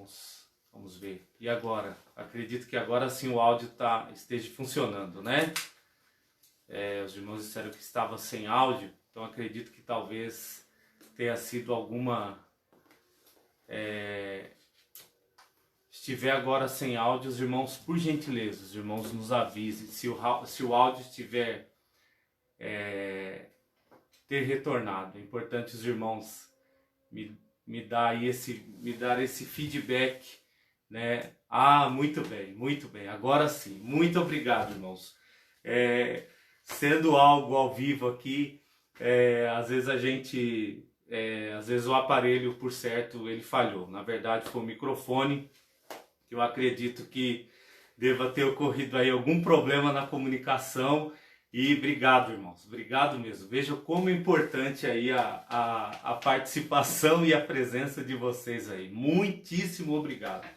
irmãos. Vamos ver. E agora? Acredito que agora sim o áudio esteja funcionando, né? Os irmãos disseram que estava sem áudio, então acredito que talvez tenha sido alguma... estiver agora sem áudio, os irmãos, por gentileza, os irmãos nos avisem. Se o áudio estiver ter retornado, é importante os irmãos me dar esse feedback, né? Muito bem, agora sim, muito obrigado, irmãos. Sendo algo ao vivo aqui, às vezes às vezes o aparelho, por certo, ele falhou. Na verdade foi o microfone, que eu acredito que deva ter ocorrido aí algum problema na comunicação. E obrigado, irmãos, obrigado mesmo. Veja como é importante aí a participação e a presença de vocês aí. Muitíssimo obrigado.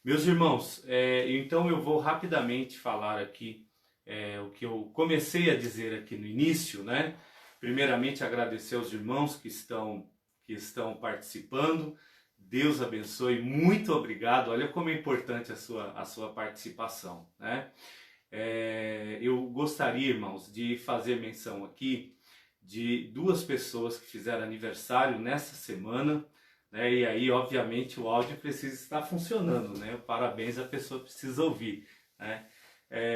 Meus irmãos, então eu vou rapidamente falar aqui o que eu comecei a dizer aqui no início, né? Primeiramente agradecer aos irmãos que estão participando. Deus abençoe, muito obrigado. Olha como é importante a sua participação, né? Eu gostaria, irmãos, de fazer menção aqui de duas pessoas que fizeram aniversário nessa semana, né? E aí, obviamente, o áudio precisa estar funcionando, né? O parabéns a pessoa precisa ouvir, né?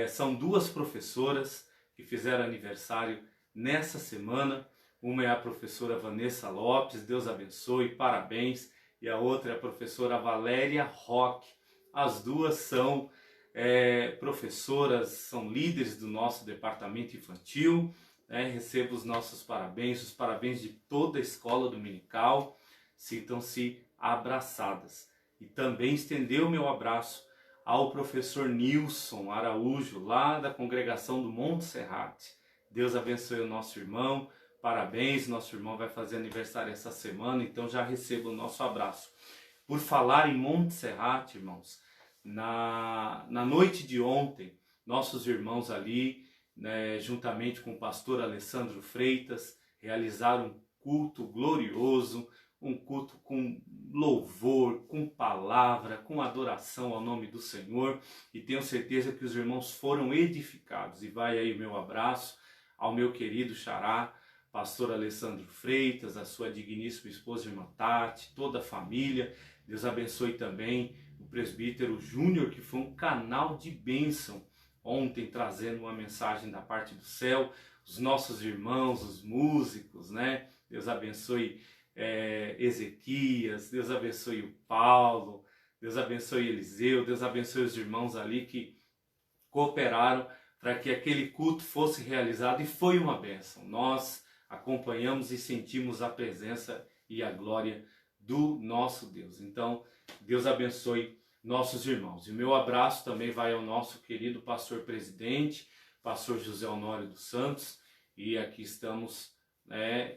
São duas professoras que fizeram aniversário nessa semana. Uma é a professora Vanessa Lopes, Deus abençoe, parabéns. E a outra é a professora Valéria Roque. As duas são professoras, são líderes do nosso departamento infantil, né? Recebo os nossos parabéns, os parabéns de toda a escola dominical. Sintam-se abraçadas. E também estender o meu abraço ao professor Nilson Araújo, lá da congregação do Monte Serrate. Deus abençoe o nosso irmão, parabéns, nosso irmão vai fazer aniversário essa semana, então já recebo o nosso abraço. Por falar em Monte Serrate, irmãos, na noite de ontem, nossos irmãos ali, né, juntamente com o pastor Alessandro Freitas, realizaram um culto glorioso, um culto com louvor, com palavra, com adoração ao nome do Senhor, e tenho certeza que os irmãos foram edificados. E vai aí o meu abraço ao meu querido xará, pastor Alessandro Freitas, a sua digníssima esposa irmã Tati, toda a família. Deus abençoe também o presbítero Júnior, que foi um canal de bênção ontem, trazendo uma mensagem da parte do céu. Os nossos irmãos, os músicos, né? Deus abençoe Ezequias, Deus abençoe o Paulo, Deus abençoe Eliseu, Deus abençoe os irmãos ali que cooperaram para que aquele culto fosse realizado, e foi uma bênção. Nós acompanhamos e sentimos a presença e a glória do nosso Deus. Então, Deus abençoe nossos irmãos. E o meu abraço também vai ao nosso querido pastor presidente, pastor José Honório dos Santos, e aqui estamos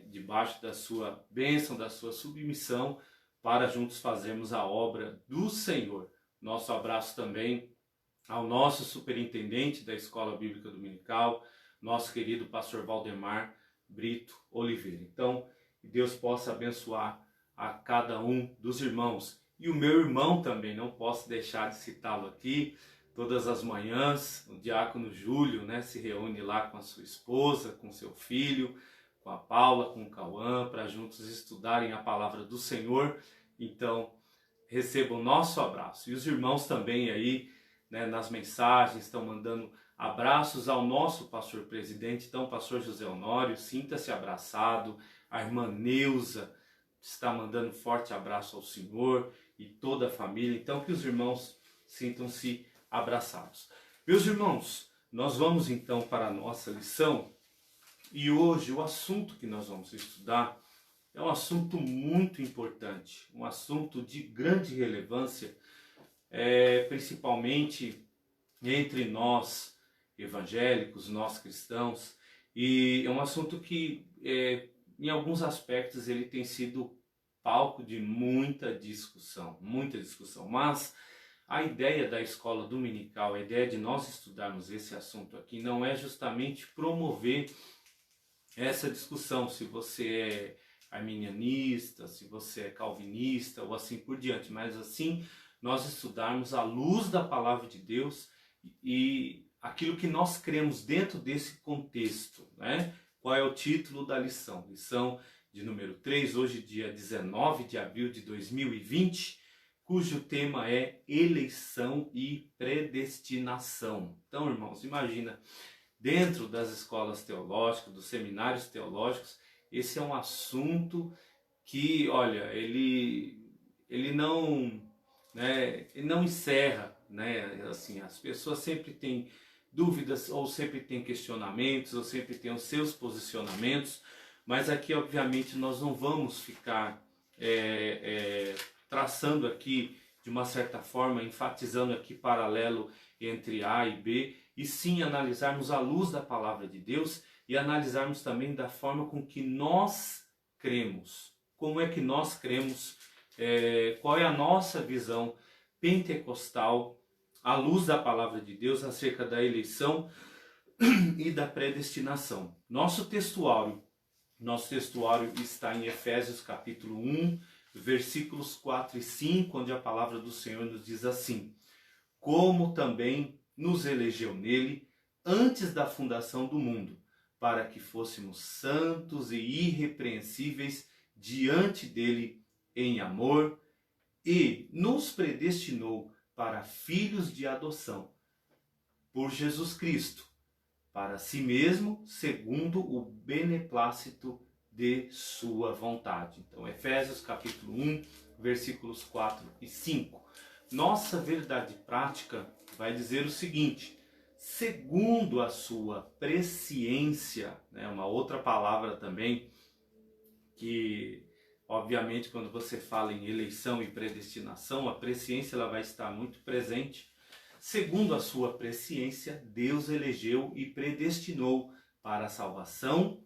debaixo da sua bênção, da sua submissão, para juntos fazermos a obra do Senhor. Nosso abraço também ao nosso superintendente da Escola Bíblica Dominical, nosso querido pastor Valdemar Brito Oliveira. Então, que Deus possa abençoar a cada um dos irmãos. E o meu irmão também, não posso deixar de citá-lo aqui. Todas as manhãs, o diácono Júlio, né, se reúne lá com a sua esposa, com seu filho, com a Paula, com o Cauã, para juntos estudarem a palavra do Senhor. Então, recebam o nosso abraço. E os irmãos também aí, né, nas mensagens, estão mandando abraços ao nosso pastor presidente. Então, pastor José Honório, sinta-se abraçado. A irmã Neuza está mandando um forte abraço ao Senhor e toda a família. Então, que os irmãos sintam-se abraçados. Meus irmãos, nós vamos então para a nossa lição. E hoje o assunto que nós vamos estudar é um assunto muito importante, um assunto de grande relevância, principalmente entre nós evangélicos, nós cristãos, e é um assunto que, em alguns aspectos, ele tem sido palco de muita discussão, mas a ideia da escola dominical, a ideia de nós estudarmos esse assunto aqui, não é justamente promover essa discussão, se você arminianista, se você é calvinista ou assim por diante, mas assim nós estudarmos à luz da palavra de Deus e aquilo que nós cremos dentro desse contexto, né? Qual é o título da lição? Lição de número 3, hoje dia 19 de abril de 2020, cujo tema é eleição e predestinação. Então, irmãos, imagina, dentro das escolas teológicas, dos seminários teológicos, esse é um assunto que, olha, ele não, né, ele não encerra, né? Assim, as pessoas sempre têm dúvidas, ou sempre têm questionamentos, ou sempre têm os seus posicionamentos, mas aqui, obviamente, nós não vamos ficar traçando aqui, de uma certa forma, enfatizando aqui paralelo entre A e B, e sim analisarmos à luz da palavra de Deus e analisarmos também da forma com que nós cremos. Como é que nós cremos, qual é a nossa visão pentecostal à luz da palavra de Deus acerca da eleição e da predestinação. Nosso textuário está em Efésios capítulo 1, versículos 4 e 5, onde a palavra do Senhor nos diz assim: como também nos elegeu nele antes da fundação do mundo, para que fôssemos santos e irrepreensíveis diante dele em amor, e nos predestinou para filhos de adoção, por Jesus Cristo, para si mesmo, segundo o beneplácito de sua vontade. Então, Efésios capítulo 1, versículos 4 e 5. Nossa verdade prática vai dizer o seguinte: segundo a sua presciência, né, uma outra palavra também que, obviamente, quando você fala em eleição e predestinação, a presciência ela vai estar muito presente. Segundo a sua presciência, Deus elegeu e predestinou para a salvação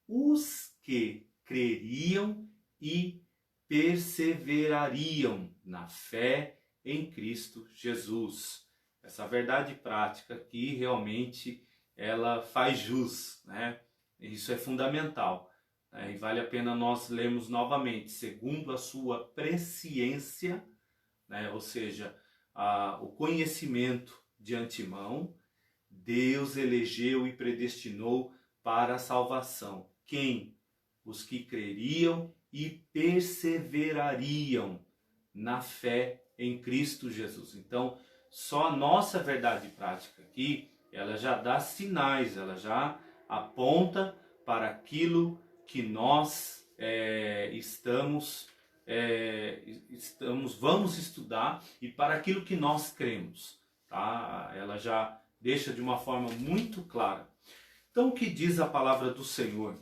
os que creriam e perseverariam na fé em Cristo Jesus. Essa verdade prática que realmente ela faz jus, né? Isso é fundamental, né? E vale a pena nós lermos novamente, segundo a sua presciência, né? Ou seja, o conhecimento de antemão, Deus elegeu e predestinou para a salvação. Quem? Os que creriam e perseverariam na fé em Cristo Jesus. Então, só a nossa verdade prática aqui, ela já dá sinais, ela já aponta para aquilo que nós vamos estudar e para aquilo que nós cremos, tá? Ela já deixa de uma forma muito clara. Então, o que diz a palavra do Senhor?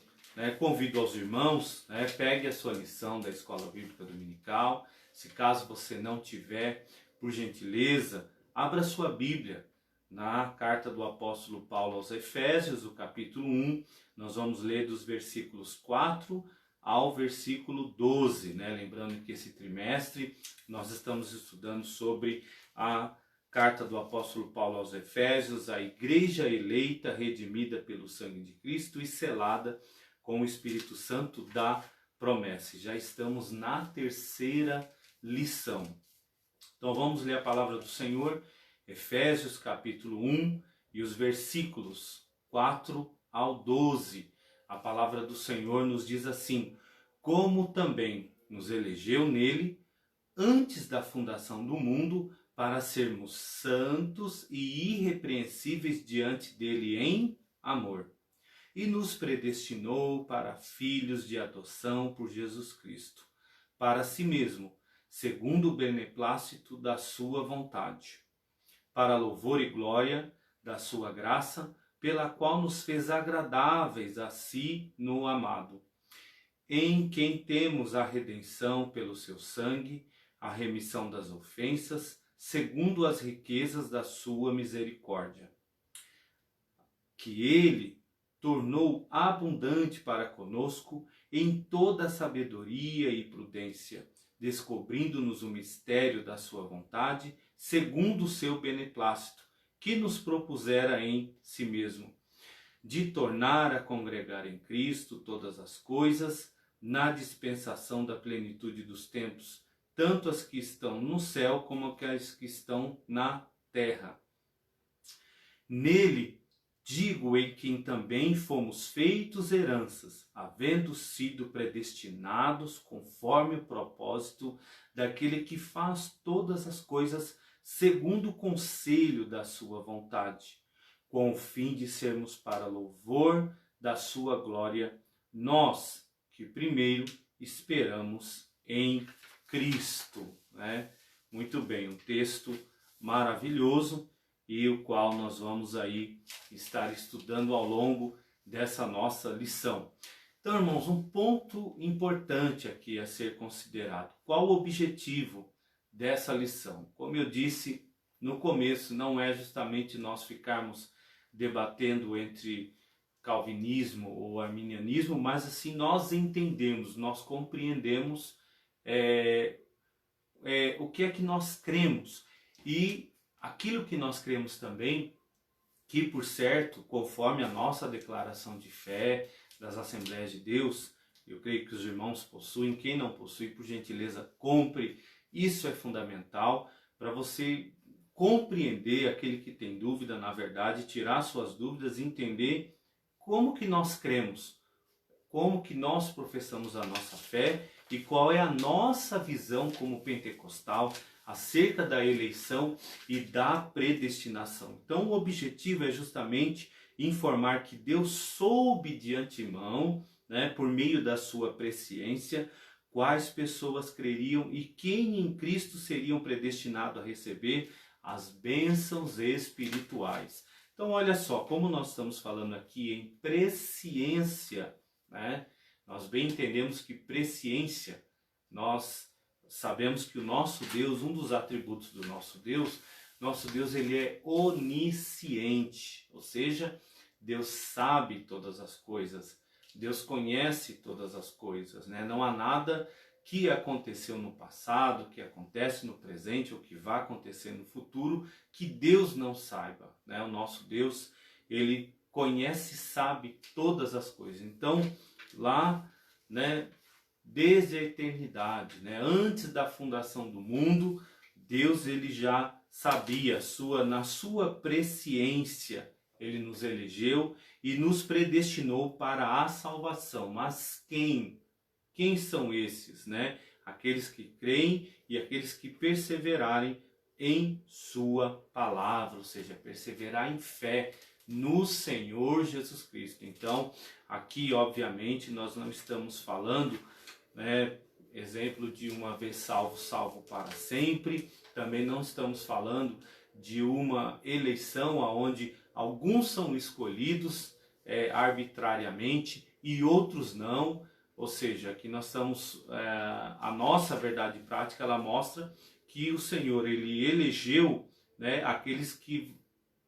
Convido aos irmãos, pegue a sua lição da Escola Bíblica Dominical. Se caso você não tiver, por gentileza, abra sua Bíblia na carta do apóstolo Paulo aos Efésios, o capítulo 1. Nós vamos ler dos versículos 4 ao versículo 12. Lembrando que esse trimestre nós estamos estudando sobre a carta do apóstolo Paulo aos Efésios, a igreja eleita, redimida pelo sangue de Cristo e selada com o Espírito Santo da promessa. Já estamos na terceira lição. Então vamos ler a palavra do Senhor, Efésios capítulo 1 e os versículos 4 ao 12. A palavra do Senhor nos diz assim: como também nos elegeu nele antes da fundação do mundo, para sermos santos e irrepreensíveis diante dele em amor, e nos predestinou para filhos de adoção por Jesus Cristo, para si mesmo, segundo o beneplácito da sua vontade, para louvor e glória da sua graça, pela qual nos fez agradáveis a si no amado, em quem temos a redenção pelo seu sangue, a remissão das ofensas, segundo as riquezas da sua misericórdia, que ele tornou abundante para conosco em toda sabedoria e prudência, descobrindo-nos o mistério da sua vontade, segundo o seu beneplácito, que nos propusera em si mesmo, de tornar a congregar em Cristo todas as coisas, na dispensação da plenitude dos tempos, tanto as que estão no céu como as que estão na terra. Nele, digo, em quem também fomos feitos heranças, havendo sido predestinados conforme o propósito daquele que faz todas as coisas segundo o conselho da sua vontade, com o fim de sermos para louvor da sua glória, nós que primeiro esperamos em Cristo, né? Muito bem, um texto maravilhoso e o qual nós vamos aí estar estudando ao longo dessa nossa lição. Então, irmãos, um ponto importante aqui a ser considerado. Qual o objetivo dessa lição? Como eu disse no começo, não é justamente nós ficarmos debatendo entre calvinismo ou arminianismo, mas assim nós entendemos, nós compreendemos o que é que nós cremos e aquilo que nós cremos também, que por certo, conforme a nossa declaração de fé das Assembleias de Deus, eu creio que os irmãos possuem, quem não possui, por gentileza, compre, isso é fundamental para você compreender aquele que tem dúvida, na verdade, tirar suas dúvidas e entender como que nós cremos, como que nós professamos a nossa fé e qual é a nossa visão como pentecostal acerca da eleição e da predestinação. Então o objetivo é justamente informar que Deus soube de antemão, né, por meio da sua presciência, quais pessoas creriam e quem em Cristo seriam predestinados a receber as bênçãos espirituais. Então olha só, como nós estamos falando aqui em presciência, né? Nós bem entendemos que presciência, nós sabemos que o nosso Deus, um dos atributos do nosso Deus ele é onisciente, ou seja, Deus sabe todas as coisas, Deus conhece todas as coisas, né? Não há nada que aconteceu no passado, que acontece no presente ou que vai acontecer no futuro que Deus não saiba, né? O nosso Deus, ele conhece e sabe todas as coisas. Então, lá, né, desde a eternidade, né, antes da fundação do mundo, Deus ele já sabia, na sua presciência, ele nos elegeu e nos predestinou para a salvação. Mas quem são esses, né? Aqueles que creem e aqueles que perseverarem em sua palavra, ou seja, perseverar em fé no Senhor Jesus Cristo. Então, aqui, obviamente, nós não estamos falando, né, exemplo de uma vez salvo, salvo para sempre. Também não estamos falando de uma eleição onde alguns são escolhidos arbitrariamente e outros não. Ou seja, aqui nós estamos, a nossa verdade prática, ela mostra que o Senhor, ele elegeu, né, aqueles que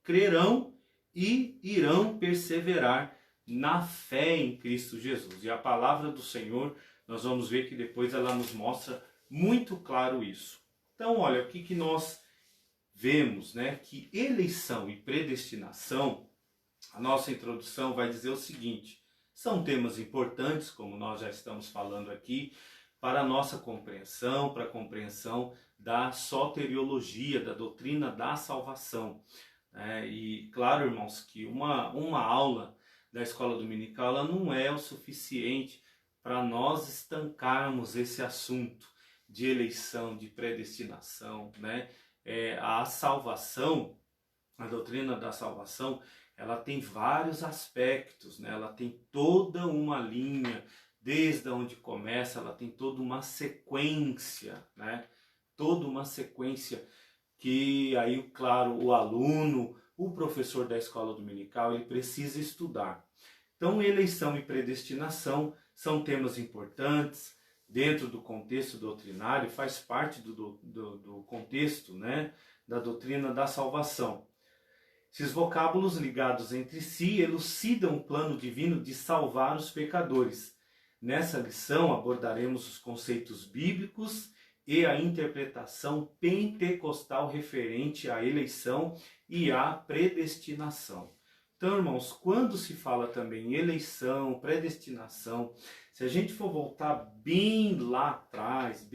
crerão e irão perseverar na fé em Cristo Jesus. E a palavra do Senhor, nós vamos ver que depois ela nos mostra muito claro isso. Então, olha, o que nós vemos, né, que eleição e predestinação, a nossa introdução vai dizer o seguinte: são temas importantes, como nós já estamos falando aqui, para a nossa compreensão, para a compreensão da soteriologia, da doutrina da salvação. E claro, irmãos, que uma aula da escola dominical ela não é o suficiente para nós estancarmos esse assunto de eleição, de predestinação, né? A salvação, a doutrina da salvação, ela tem vários aspectos, né? Ela tem toda uma linha, desde onde começa, ela tem toda uma sequência, né? Toda uma sequência que aí, claro, o aluno, o professor da escola dominical, ele precisa estudar. Então, eleição e predestinação são temas importantes dentro do contexto doutrinário, faz parte do contexto, né, da doutrina da salvação. Esses vocábulos ligados entre si elucidam o plano divino de salvar os pecadores. Nessa lição abordaremos os conceitos bíblicos e a interpretação pentecostal referente à eleição e à predestinação. Então, irmãos, quando se fala também em eleição, predestinação, se a gente for voltar bem lá atrás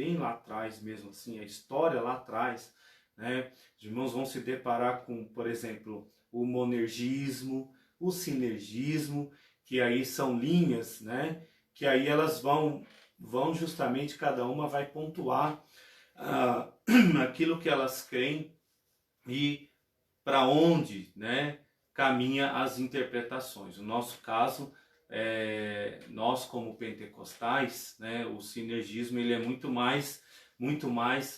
mesmo assim, a história lá atrás, né, os irmãos vão se deparar com, por exemplo, o monergismo, o sinergismo, que aí são linhas, né, que aí elas vão justamente, cada uma vai pontuar aquilo que elas creem e para onde, né, caminha as interpretações. No nosso caso, nós como pentecostais, né, o sinergismo ele é muito mais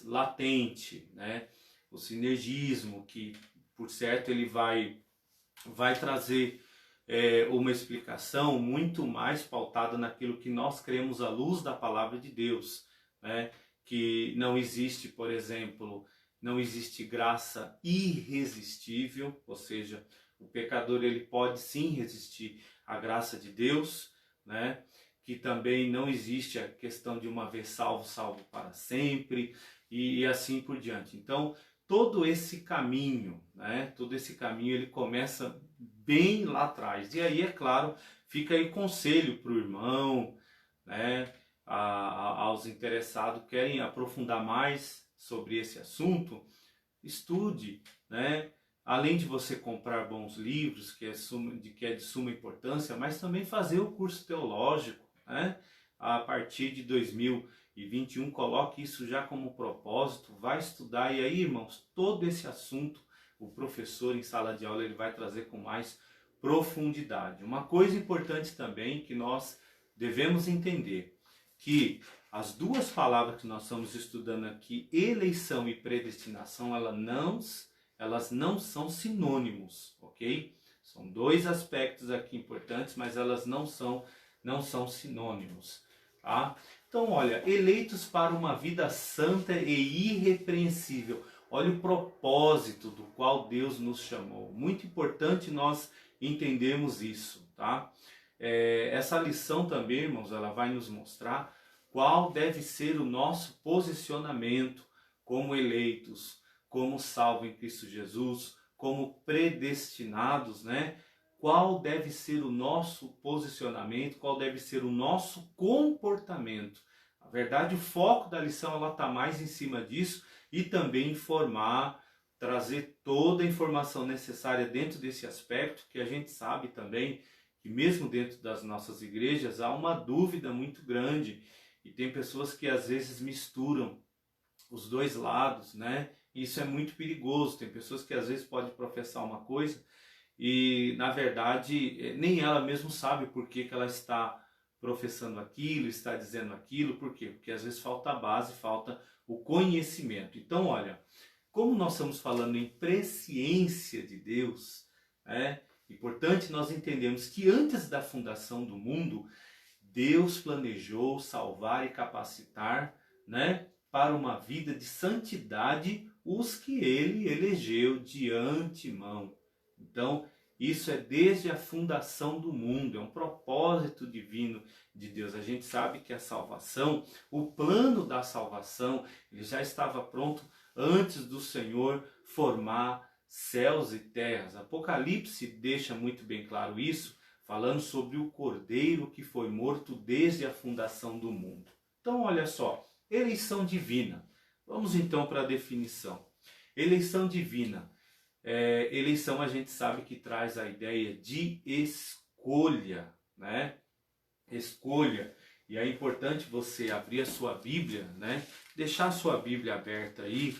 latente, né? O sinergismo que, por certo, ele vai trazer uma explicação muito mais pautada naquilo que nós cremos à luz da palavra de Deus, né? Que não existe, por exemplo, não existe graça irresistível, ou seja, o pecador ele pode sim resistir à graça de Deus, né? Que também não existe a questão de uma vez salvo, salvo para sempre, e assim por diante. Então, todo esse caminho, né? Todo esse caminho ele começa bem lá atrás. E aí, é claro, fica aí conselho para o irmão, né? Aos interessados que querem aprofundar mais sobre esse assunto, estude, né? Além de você comprar bons livros, que é de suma importância, mas também fazer o curso teológico, né? A partir de 2021, coloque isso já como propósito, vai estudar, e aí, irmãos, todo esse assunto, o professor em sala de aula, ele vai trazer com mais profundidade. Uma coisa importante também que nós devemos entender, que as duas palavras que nós estamos estudando aqui, eleição e predestinação, elas não são sinônimos, ok? São dois aspectos aqui importantes, mas elas não são sinônimos, tá? Então, olha, eleitos para uma vida santa e irrepreensível. Olha o propósito do qual Deus nos chamou. Muito importante nós entendermos isso, tá? Essa lição também, irmãos, ela vai nos mostrar qual deve ser o nosso posicionamento como eleitos, como salvos em Cristo Jesus, como predestinados, né? Qual deve ser o nosso posicionamento, qual deve ser o nosso comportamento. Na verdade, o foco da lição ela está mais em cima disso e também informar, trazer toda a informação necessária dentro desse aspecto, que a gente sabe também que mesmo dentro das nossas igrejas há uma dúvida muito grande e tem pessoas que às vezes misturam os dois lados, né? Isso é muito perigoso. Tem pessoas que às vezes podem professar uma coisa e, na verdade, nem ela mesma sabe por que ela está professando aquilo, está dizendo aquilo. Por quê? Porque às vezes falta a base, falta o conhecimento. Então, olha, como nós estamos falando em presciência de Deus, é importante nós entendermos que antes da fundação do mundo, Deus planejou salvar e capacitar, né, para uma vida de santidade os que ele elegeu de antemão. Então, isso é desde a fundação do mundo, é um propósito divino de Deus. A gente sabe que a salvação, o plano da salvação, ele já estava pronto antes do Senhor formar céus e terras. Apocalipse deixa muito bem claro isso, falando sobre o Cordeiro que foi morto desde a fundação do mundo. Então, olha só, eleição divina. Vamos então para a definição. Eleição divina. Eleição a gente sabe que traz a ideia de escolha, né? Escolha. E é importante você abrir a sua Bíblia, né? Deixar a sua Bíblia aberta aí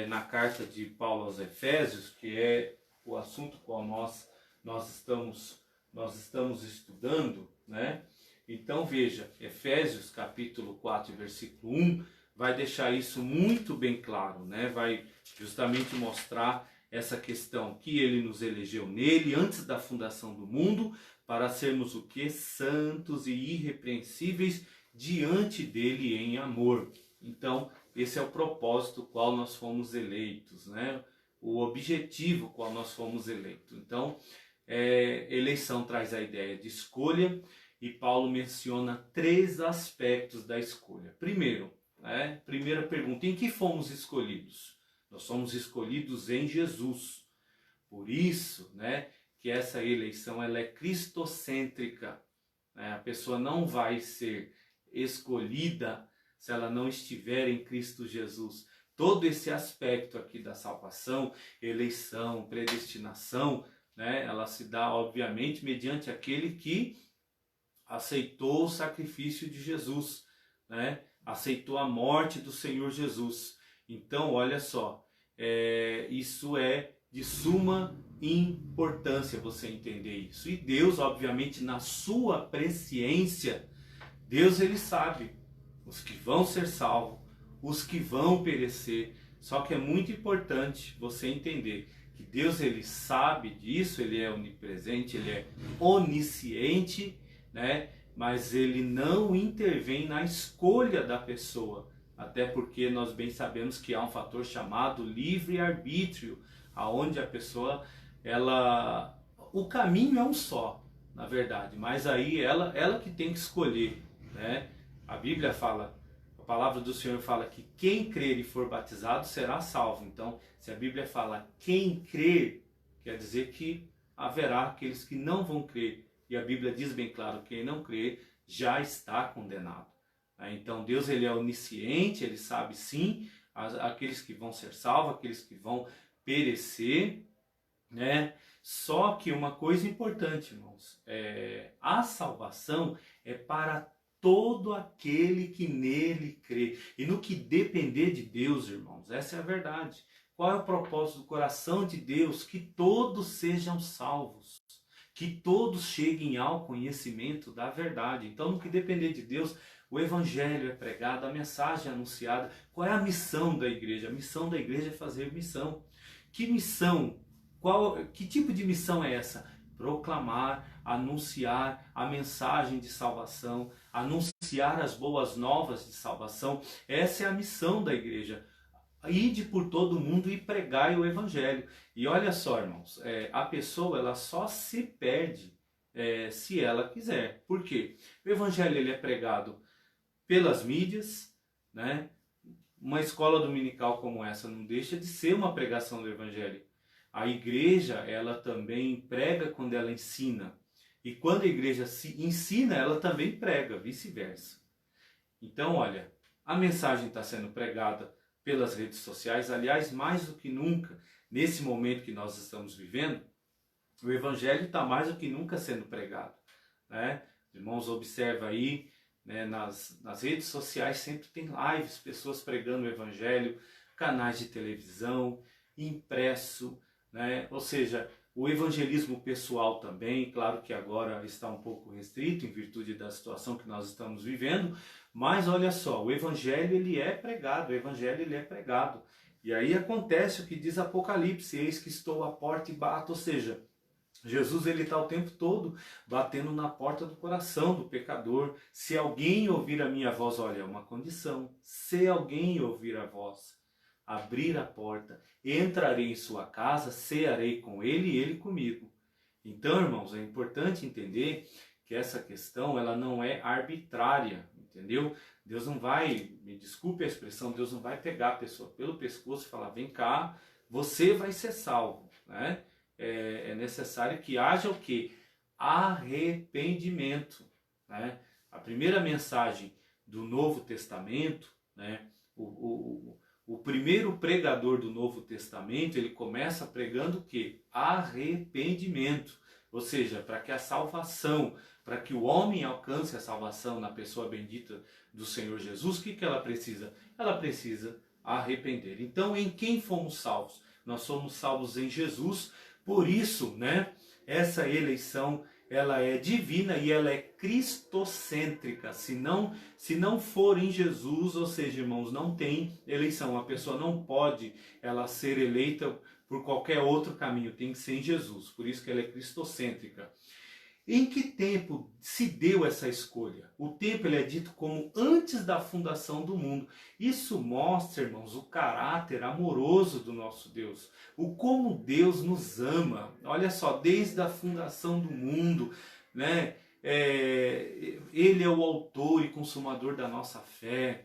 na carta de Paulo aos Efésios, que é o assunto qual nós estamos estudando, né? Então veja, Efésios capítulo 4, versículo 1, vai deixar isso muito bem claro, né? Vai justamente mostrar essa questão que ele nos elegeu nele antes da fundação do mundo para sermos o que? Santos e irrepreensíveis diante dele em amor. Então, esse é o propósito qual nós fomos eleitos, né? O objetivo qual nós fomos eleitos. Então, eleição traz a ideia de escolha e Paulo menciona 3 aspectos da escolha. Primeiro, primeira pergunta, em que fomos escolhidos? Nós somos escolhidos em Jesus. Por isso, que essa eleição ela é cristocêntrica, né? A pessoa não vai ser escolhida se ela não estiver em Cristo Jesus. Todo esse aspecto aqui da salvação, eleição, predestinação, né, ela se dá, obviamente, mediante aquele que aceitou o sacrifício de Jesus, né, aceitou a morte do Senhor Jesus. Então, olha só, isso é de suma importância você entender isso. E Deus, obviamente, na sua presciência, Deus ele sabe os que vão ser salvos, os que vão perecer. Só que é muito importante você entender que Deus ele sabe disso, ele é onipresente, ele é onisciente, né? Mas ele não intervém na escolha da pessoa, até porque nós bem sabemos que há um fator chamado livre-arbítrio, aonde a pessoa, o caminho é um só, na verdade, mas aí ela que tem que escolher, né? A Bíblia fala, a palavra do Senhor fala que quem crer e for batizado será salvo. Então, se a Bíblia fala quem crer, quer dizer que haverá aqueles que não vão crer. E a Bíblia diz bem claro, quem não crer já está condenado. Então Deus ele é onisciente, ele sabe sim aqueles que vão ser salvos, aqueles que vão perecer, né? Só que uma coisa importante, irmãos, a salvação é para todo aquele que nele crê. E no que depender de Deus, irmãos, essa é a verdade. Qual é o propósito do coração de Deus? Que todos sejam salvos, que todos cheguem ao conhecimento da verdade. Então, no que depender de Deus, o evangelho é pregado, a mensagem é anunciada. Qual é a missão da igreja? A missão da igreja é fazer missão. Que missão? Que tipo de missão é essa? Proclamar, anunciar a mensagem de salvação, anunciar as boas novas de salvação. Essa é a missão da igreja. Ide por todo mundo e pregai o evangelho. E olha só, irmãos, a pessoa ela só se perde se ela quiser. Por quê? O evangelho ele é pregado pelas mídias, né? Uma escola dominical como essa não deixa de ser uma pregação do evangelho. A igreja, ela também prega quando ela ensina. E quando a igreja se ensina, ela também prega, vice-versa. Então, olha, a mensagem está sendo pregada pelas redes sociais. Aliás, mais do que nunca, nesse momento que nós estamos vivendo, o evangelho está mais do que nunca sendo pregado, né? Irmãos, observa aí, né, nas redes sociais sempre tem lives, pessoas pregando o evangelho, canais de televisão, impresso, né? Ou seja, o evangelismo pessoal também, claro que agora está um pouco restrito em virtude da situação que nós estamos vivendo, mas olha só, o evangelho ele é pregado, o evangelho ele é pregado. E aí acontece o que diz Apocalipse, eis que estou à porta e bato, ou seja, Jesus ele está o tempo todo batendo na porta do coração do pecador. Se alguém ouvir a minha voz, olha, é uma condição, se alguém ouvir a voz, abrir a porta, entrarei em sua casa, cearei com ele e ele comigo. Então, irmãos, é importante entender que essa questão ela não é arbitrária, entendeu? Deus não vai, me desculpe a expressão, Deus não vai pegar a pessoa pelo pescoço e falar, vem cá, você vai ser salvo, né? É necessário que haja o quê? Arrependimento, né? A primeira mensagem do Novo Testamento, né? O primeiro pregador do Novo Testamento, ele começa pregando o quê? Arrependimento. Ou seja, para que a salvação, para que o homem alcance a salvação na pessoa bendita do Senhor Jesus, o que ela precisa? Ela precisa arrepender. Então, em quem fomos salvos? Nós somos salvos em Jesus. Por isso, né, essa eleição ela é divina e ela é cristocêntrica. Se não for em Jesus, ou seja, irmãos, não tem eleição. A pessoa não pode ela ser eleita por qualquer outro caminho, tem que ser em Jesus. Por isso que ela é cristocêntrica. Em que tempo se deu essa escolha? O tempo ele é dito como antes da fundação do mundo. Isso mostra, irmãos, o caráter amoroso do nosso Deus. O como Deus nos ama. Olha só, desde a fundação do mundo, né? Ele é o autor e consumador da nossa fé,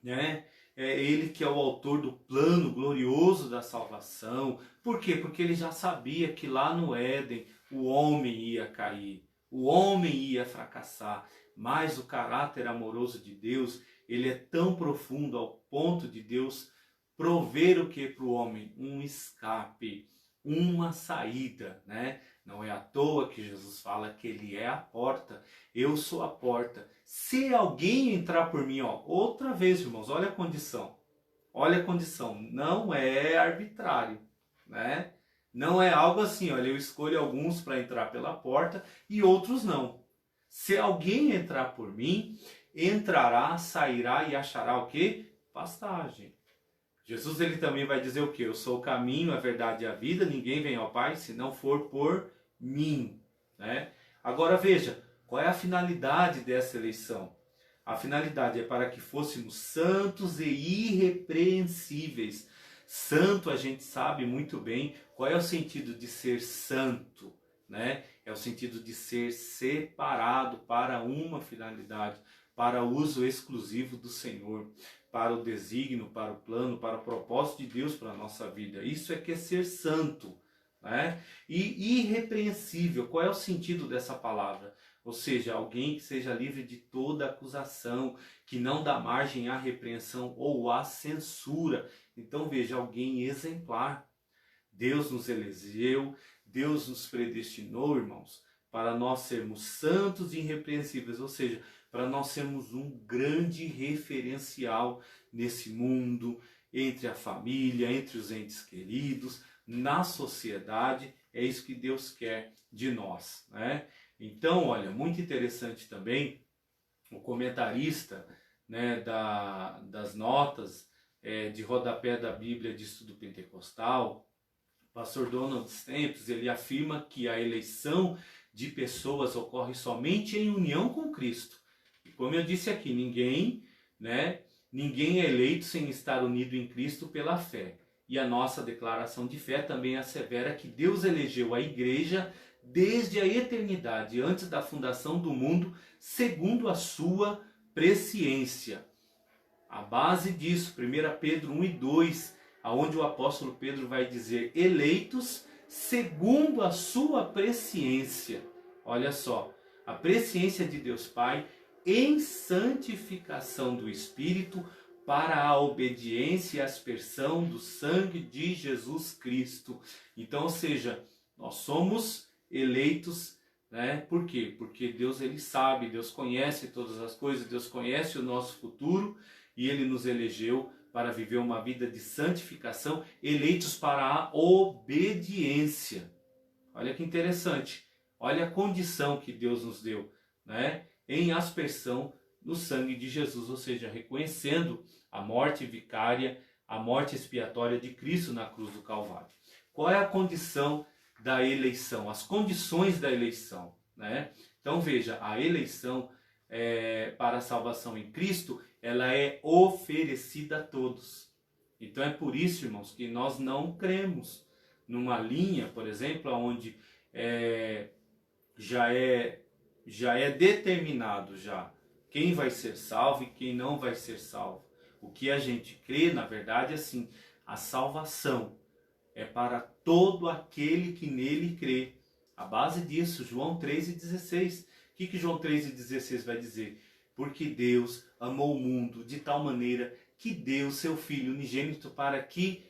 né? é Ele que é o autor do plano glorioso da salvação. Por quê? Porque Ele já sabia que lá no Éden o homem ia cair, o homem ia fracassar, mas o caráter amoroso de Deus, ele é tão profundo ao ponto de Deus prover o que para o homem? Um escape, uma saída, né? Não é à toa que Jesus fala que Ele é a porta. Eu sou a porta. Se alguém entrar por mim, ó, outra vez, irmãos, olha a condição. Olha a condição. Não é arbitrário, né? Não é algo assim, olha, eu escolho alguns para entrar pela porta e outros não. Se alguém entrar por mim, entrará, sairá e achará o quê? Pastagem. Jesus, ele também vai dizer o quê? Eu sou o caminho, a verdade e a vida, ninguém vem ao Pai se não for por mim, né? Agora veja, qual é a finalidade dessa eleição? A finalidade é para que fôssemos santos e irrepreensíveis. Santo, a gente sabe muito bem qual é o sentido de ser santo, né? É o sentido de ser separado para uma finalidade, para uso exclusivo do Senhor, para o desígnio, para o plano, para o propósito de Deus para a nossa vida. Isso é que é ser santo, né? E irrepreensível, qual é o sentido dessa palavra? Ou seja, alguém que seja livre de toda acusação, que não dá margem à repreensão ou à censura. Então veja, alguém exemplar. Deus nos elegeu, Deus nos predestinou, irmãos, para nós sermos santos e irrepreensíveis, ou seja, para nós sermos um grande referencial nesse mundo, entre a família, entre os entes queridos, na sociedade. É isso que Deus quer de nós, né? Então, olha, muito interessante também o comentarista, né, das notas de rodapé da Bíblia de Estudo Pentecostal, pastor Donald Stamps, ele afirma que a eleição de pessoas ocorre somente em união com Cristo. E como eu disse aqui, ninguém é eleito sem estar unido em Cristo pela fé. E a nossa declaração de fé também assevera que Deus elegeu a igreja desde a eternidade, antes da fundação do mundo, segundo a sua presciência. A base disso, 1 Pedro 1 e 2, aonde o apóstolo Pedro vai dizer, eleitos segundo a sua presciência. Olha só, a presciência de Deus Pai em santificação do Espírito para a obediência e aspersão do sangue de Jesus Cristo. Então, ou seja, nós somos eleitos, né? Por quê? Porque Deus, ele sabe, Deus conhece todas as coisas, Deus conhece o nosso futuro e Ele nos elegeu para viver uma vida de santificação, eleitos para a obediência. Olha que interessante. Olha a condição que Deus nos deu, né? Em aspersão do sangue de Jesus, ou seja, reconhecendo a morte vicária, a morte expiatória de Cristo na cruz do Calvário. Qual é a condição da eleição? As condições da eleição, né? Então veja, a eleição para a salvação em Cristo, ela é oferecida a todos. Então é por isso, irmãos, que nós não cremos numa linha, por exemplo, onde já é determinado já quem vai ser salvo e quem não vai ser salvo. O que a gente crê, na verdade, é assim, a salvação é para todo aquele que nele crê. A base disso, João 3,16. O que João 3,16 vai dizer? Porque Deus amou o mundo de tal maneira que deu seu Filho unigênito para que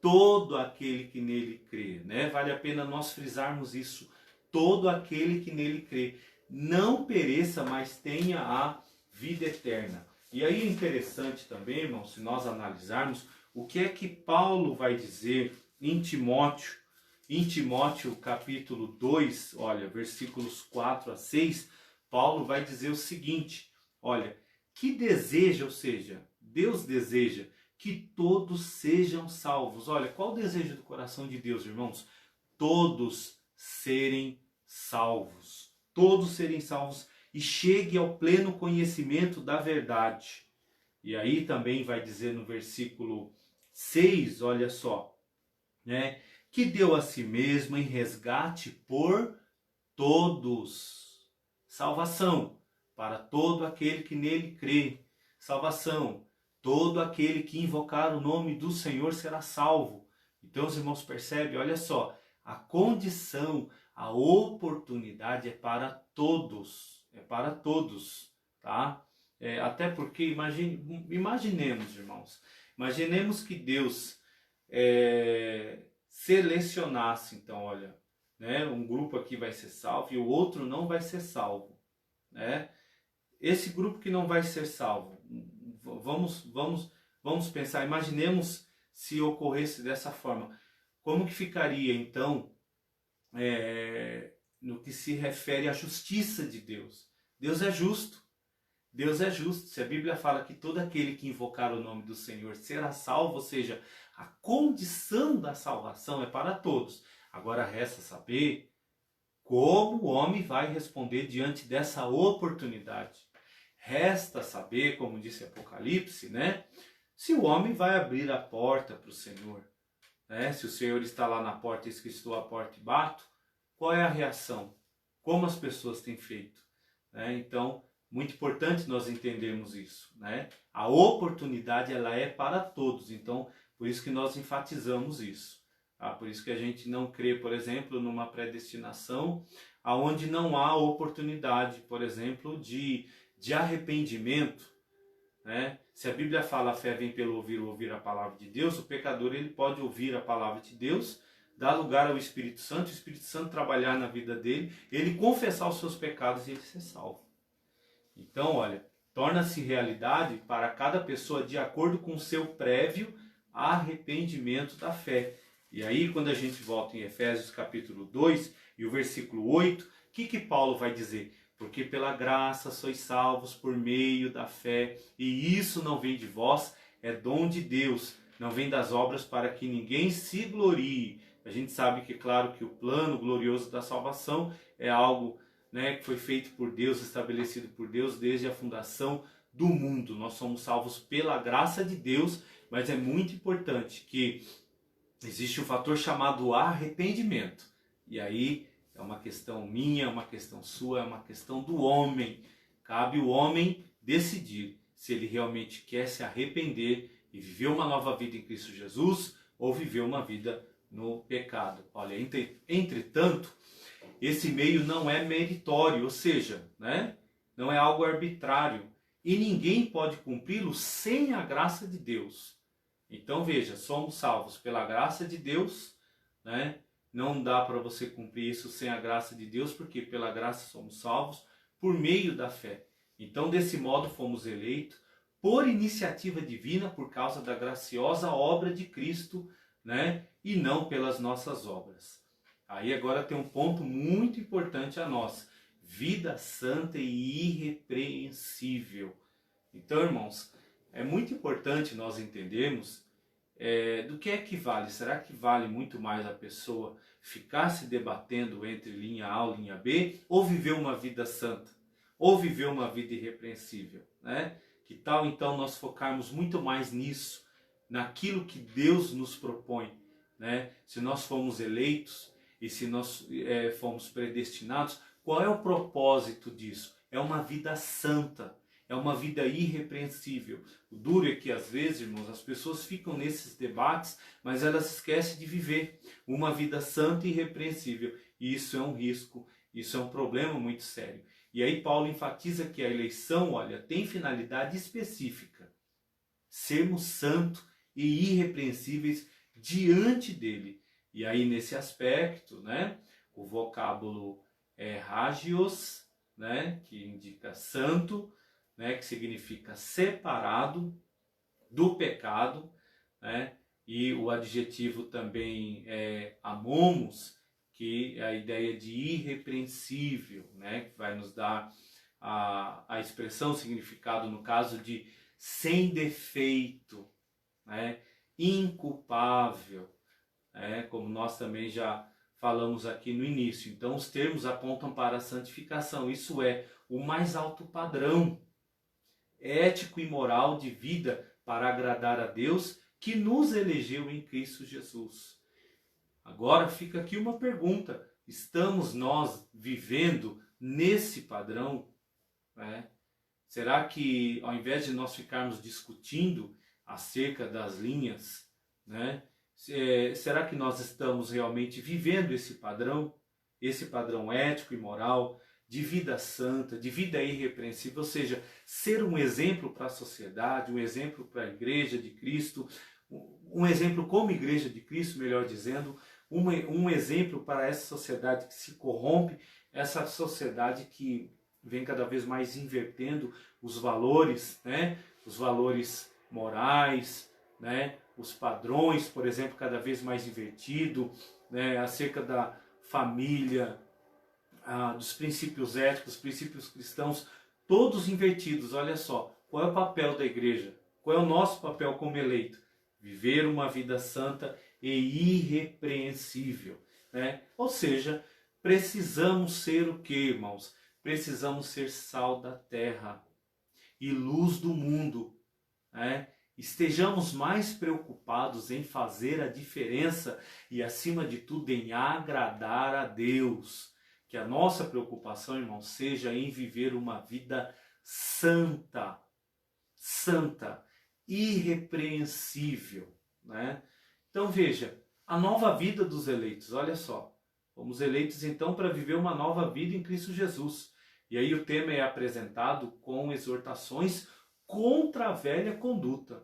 todo aquele que nele crê, né? Vale a pena nós frisarmos isso. Todo aquele que nele crê não pereça, mas tenha a vida eterna. E aí é interessante também, irmão, se nós analisarmos o que é que Paulo vai dizer em Timóteo. Em Timóteo capítulo 2, olha, versículos 4 a 6, Paulo vai dizer o seguinte, olha, que deseja, ou seja, Deus deseja que todos sejam salvos. Olha, qual o desejo do coração de Deus, irmãos? Todos serem salvos. Todos serem salvos e chegue ao pleno conhecimento da verdade. E aí também vai dizer no versículo 6, olha só, né? Que deu a si mesmo em resgate por todos. Salvação para todo aquele que nele crê. Salvação todo aquele que invocar o nome do Senhor será salvo. Então os irmãos percebem, olha só, a condição, a oportunidade é para todos, tá? Até porque, imaginemos, irmãos, imaginemos que Deus selecionasse, então, olha, né, um grupo aqui vai ser salvo e o outro não vai ser salvo, né? Esse grupo que não vai ser salvo, vamos pensar, imaginemos se ocorresse dessa forma, como que ficaria então no que se refere à justiça de Deus? Deus é justo. Deus é justo. Se a Bíblia fala que todo aquele que invocar o nome do Senhor será salvo, ou seja, a condição da salvação é para todos. Agora resta saber como o homem vai responder diante dessa oportunidade. Resta saber, como disse Apocalipse, né? Se o homem vai abrir a porta para o Senhor. Né? Se o Senhor está lá na porta e diz que estou à porta e bato, qual é a reação? Como as pessoas têm feito? Né? Então, muito importante nós entendermos isso, né? A oportunidade ela é para todos, então por isso que nós enfatizamos isso. Tá? Por isso que a gente não crê, por exemplo, numa predestinação aonde não há oportunidade, por exemplo, de arrependimento. Né? Se a Bíblia fala a fé vem pelo ouvir a palavra de Deus, o pecador ele pode ouvir a palavra de Deus, dar lugar ao Espírito Santo, o Espírito Santo trabalhar na vida dele, ele confessar os seus pecados e ele ser salvo. Então, olha, torna-se realidade para cada pessoa de acordo com o seu prévio arrependimento da fé. E aí, quando a gente volta em Efésios capítulo 2 e o versículo 8, o que Paulo vai dizer? Porque pela graça sois salvos por meio da fé, e isso não vem de vós, é dom de Deus, não vem das obras para que ninguém se glorie. A gente sabe que, claro, que o plano glorioso da salvação é algo, né, que foi feito por Deus, estabelecido por Deus desde a fundação do mundo. Nós somos salvos pela graça de Deus, mas é muito importante que existe um fator chamado arrependimento. E aí é uma questão minha, é uma questão sua, é uma questão do homem. Cabe o homem decidir se ele realmente quer se arrepender e viver uma nova vida em Cristo Jesus ou viver uma vida no pecado. Olha, entretanto, esse meio não é meritório, ou seja, né, não é algo arbitrário. E ninguém pode cumpri-lo sem a graça de Deus. Então veja, somos salvos pela graça de Deus, né? Não dá para você cumprir isso sem a graça de Deus, porque pela graça somos salvos por meio da fé. Então desse modo fomos eleitos por iniciativa divina por causa da graciosa obra de Cristo, né? E não pelas nossas obras. Aí agora tem um ponto muito importante a nós. Vida santa e irrepreensível. Então, irmãos, é muito importante nós entendermos do que é que vale. Será que vale muito mais a pessoa ficar se debatendo entre linha A ou linha B, ou viver uma vida santa, ou viver uma vida irrepreensível, né? Que tal então nós focarmos muito mais nisso, naquilo que Deus nos propõe, né? Se nós fomos eleitos e se nós fomos predestinados, qual é o propósito disso? É uma vida santa. É uma vida irrepreensível. O duro é que às vezes, irmãos, as pessoas ficam nesses debates, mas elas esquecem de viver uma vida santa e irrepreensível. E isso é um risco, isso é um problema muito sério. E aí Paulo enfatiza que a eleição, olha, tem finalidade específica. Sermos santos e irrepreensíveis diante dele. E aí nesse aspecto, né, o vocábulo é hagios, né, que indica santo, né, que significa separado do pecado, né, e o adjetivo também é amomos, que é a ideia de irrepreensível, né, que vai nos dar a expressão, o significado, no caso de sem defeito, né, inculpável, né, como nós também já falamos aqui no início. Então os termos apontam para a santificação, isso é o mais alto padrão ético e moral de vida para agradar a Deus que nos elegeu em Cristo Jesus. Agora fica aqui uma pergunta: estamos nós vivendo nesse padrão, né? Será que ao invés de nós ficarmos discutindo acerca das linhas, né, será que nós estamos realmente vivendo esse padrão ético e moral, de vida santa, de vida irrepreensível, ou seja, ser um exemplo para a sociedade, um exemplo para a Igreja de Cristo, um exemplo como Igreja de Cristo, melhor dizendo, um exemplo para essa sociedade que se corrompe, essa sociedade que vem cada vez mais invertendo os valores, né? Os valores morais, né? Os padrões, por exemplo, cada vez mais invertido, né? Acerca da família, dos princípios éticos, princípios cristãos, todos invertidos. Olha só, qual é o papel da igreja? Qual é o nosso papel como eleito? Viver uma vida santa e irrepreensível, né? Ou seja, precisamos ser o que, irmãos? Precisamos ser sal da terra e luz do mundo, né? Estejamos mais preocupados em fazer a diferença e, acima de tudo, em agradar a Deus. Que a nossa preocupação, irmão, seja em viver uma vida santa, irrepreensível, né? Então veja, a nova vida dos eleitos, olha só. Fomos eleitos então para viver uma nova vida em Cristo Jesus. E aí o tema é apresentado com exortações contra a velha conduta.